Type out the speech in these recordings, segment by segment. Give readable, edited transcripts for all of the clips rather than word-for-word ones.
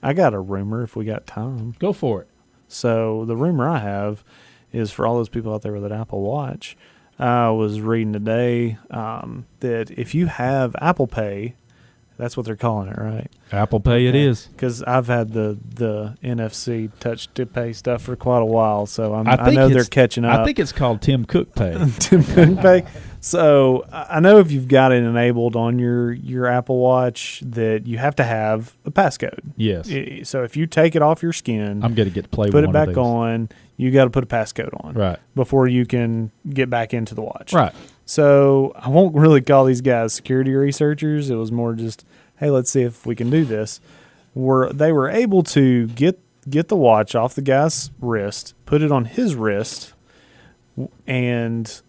I got a rumor if we got time. Go for it. So the rumor I have is for all those people out there with an Apple Watch. I was reading today that if you have Apple Pay, that's what they're calling it, right? Apple Pay it is. Because I've had the NFC touch to pay stuff for quite a while, so I know they're catching up. I think it's called Tim Cook Pay. Tim Cook Pay. So I know if you've got it enabled on your Apple Watch that you have to have a passcode. Yes. So if you take it off your skin, I'm going to get to play with put one it back of these. on, you got to put a passcode on. Right. Before you can get back into the watch. Right. So I won't really call these guys security researchers. It was more just, hey, let's see if we can do this. They were able to get the watch off the guy's wrist, put it on his wrist, and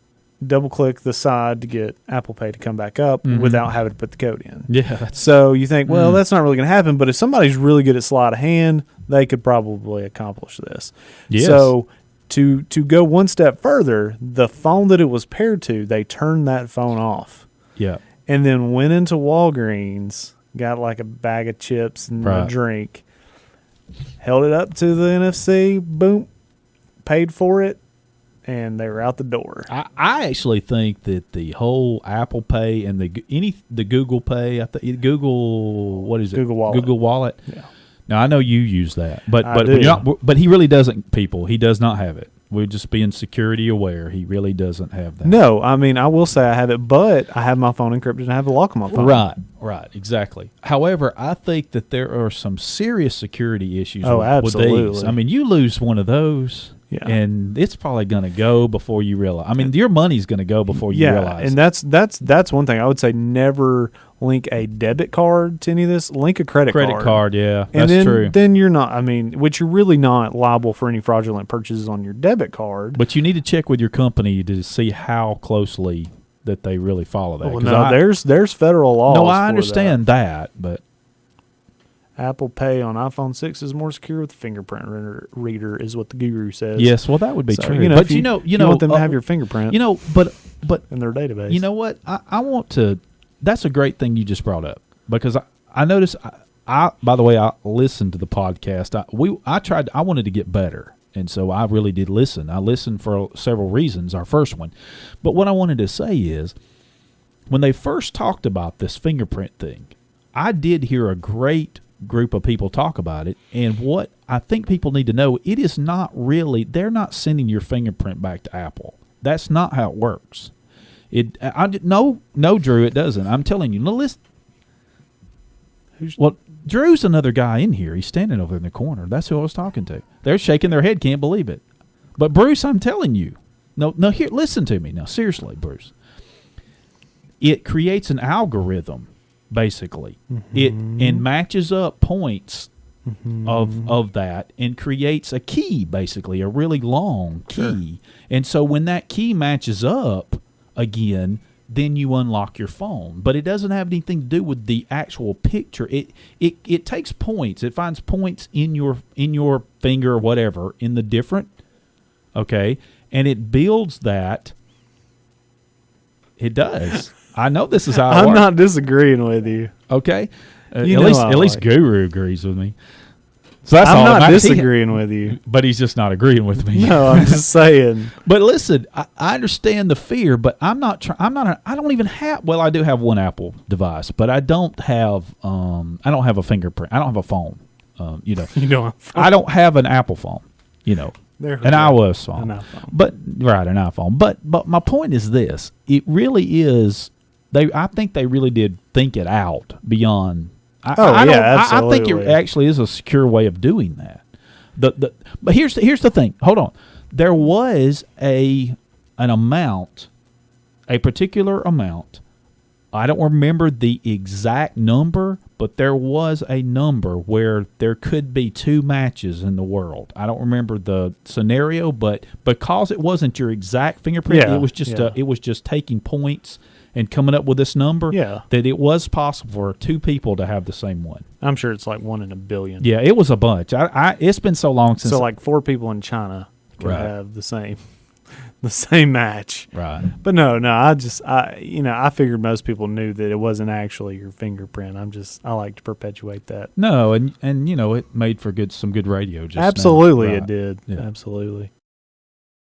double-click the side to get Apple Pay to come back up without having to put the code in. Yeah. So you think, well, that's not really going to happen, but if somebody's really good at sleight of hand, they could probably accomplish this. Yes. So to go one step further, the phone that it was paired to, they turned that phone off. Yeah. And then went into Walgreens, got like a bag of chips and a drink, held it up to the NFC, boom, paid for it, and they were out the door. I actually think that the whole Apple Pay and the Google Pay, Google Wallet. Google Wallet. Yeah. Now I know you use that, but do. but he really doesn't. People, he does not have it. We're just being security aware. He really doesn't have that. No, I mean I will say I have it, but I have my phone encrypted and I have the lock on my phone. Right, exactly. However, I think that there are some serious security issues with absolutely. these. I mean, you lose one of those. Yeah. And it's probably going to go before you realize. I mean, your money's going to go before you realize. And that's one thing I would say. Never link a debit card to any of this. Link a credit card. Credit card, yeah, and that's true. Then you're not. I mean, which you're really not liable for any fraudulent purchases on your debit card. But you need to check with your company to see how closely that they really follow that. Well, no, there's federal laws. No, I understand that, but Apple Pay on iPhone 6 is more secure with the fingerprint reader, is what the guru says. yes, well, that would be true. But you want them to have your fingerprint. But in their database. You know what? I want to. That's a great thing you just brought up because I noticed. By the way, I listened to the podcast. I wanted to get better, and so I really did listen. I listened for several reasons. Our first one, but what I wanted to say is, when they first talked about this fingerprint thing, I did hear a great group of people talk about it, and what I think people need to know, it is not really, they're not sending your fingerprint back to Apple. That's not how it works. No, Drew, it doesn't. I'm telling you. Listen. Well, Drew's another guy in here. He's standing over in the corner. That's who I was talking to. They're shaking their head, can't believe it. But Bruce, I'm telling you. No, here, listen to me now. Seriously, Bruce. It creates an algorithm. Basically, it matches up points of that and creates a key, basically a really long key. Sure. And so when that key matches up again, then you unlock your phone. But it doesn't have anything to do with the actual picture. It takes points. It finds points in your finger or whatever in the different. Okay, and it builds that. It does. I know this is how it works. I'm not disagreeing with you. Okay. At least Guru agrees with me. So that's I'm not disagreeing with you. But he's just not agreeing with me. No, I'm just saying. But listen, I understand the fear, but I don't even have, well, I do have one Apple device, but I don't have a fingerprint. I don't have a phone. You don't have a phone. I don't have an Apple phone, an iOS phone. An iPhone. But my point is this. It really is. I think they really did think it out beyond. Absolutely. I think it actually is a secure way of doing that. But here's the thing. Hold on. There was an amount, a particular amount. I don't remember the exact number, but there was a number where there could be two matches in the world. I don't remember the scenario, but because it wasn't your exact fingerprint, it was just taking points and coming up with this number, that it was possible for two people to have the same one. I'm sure it's like 1 in a billion. Yeah, it was a bunch. It's been so long since. So like 4 people in China could have the same. the same match. Right. But no, I figured most people knew that it wasn't actually your fingerprint. I like to perpetuate that. No, and it made for some good radio. Just Absolutely, now. it Right. did. Yeah. Absolutely.